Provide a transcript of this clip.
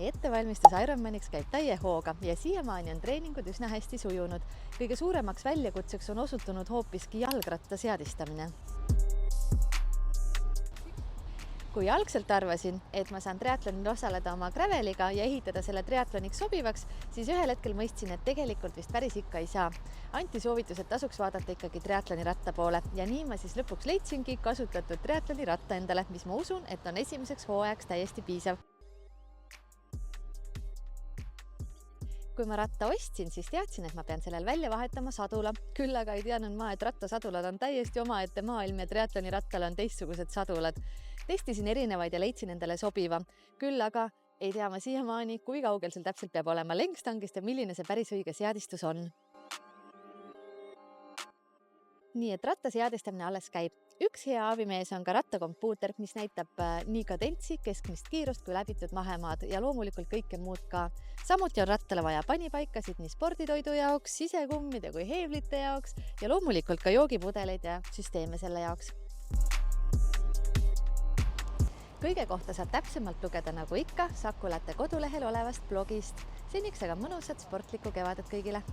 Ettevalmistus Ironmaniks käib täie hooga ja siiamaani on treeningud üsna hästi sujunud. Kõige suuremaks väljakutseks on osutunud hoopiski jalgratta seadistamine. Kui algselt arvasin, et ma saan triatlonil osaleda oma graveliga ja ehitada selle triatloniks sobivaks, siis ühel hetkel mõistsin, et tegelikult vist päris ikka ei saa. Anti soovitus, et tasuks vaadata ikkagi triatloni ratta poole ja nii ma siis lõpuks leidsingi kasutatud triatloni ratta endale, mis ma usun, et on esimeseks hooajaks täiesti piisav. Kui ma ratta ostsin, siis teadsin, et ma pean sellel välja vahetama sadula. Küll aga ei teadnud ma, et rattasadulad on täiesti omaette maailm ja triatloni rattal on teistsugused sadulad. Testisin erinevaid ja leidsin endale sobiva. Küll aga ei tea ma siiamaani, kui kaugel seal täpselt peab olema lengstangist ja milline see päris õige seadistus on. Nii et ratta seadistamine alles käib. Üks hea abimees on ka rattakompuuter, mis näitab nii kadentsi, keskmist kiirust kui läbitud mahemaad ja loomulikult kõike muud ka. Samuti on rattale vaja panipaikasid nii sporditoidu jaoks, sisekummide kui heevlite jaoks ja loomulikult ka joogipudeleid ja süsteeme selle jaoks. Kõige kohta saab täpsemalt lugeda nagu ikka Sakulate kodulehel olevast blogist. Seniks aga mõnusat sportlikku kevadet kõigile!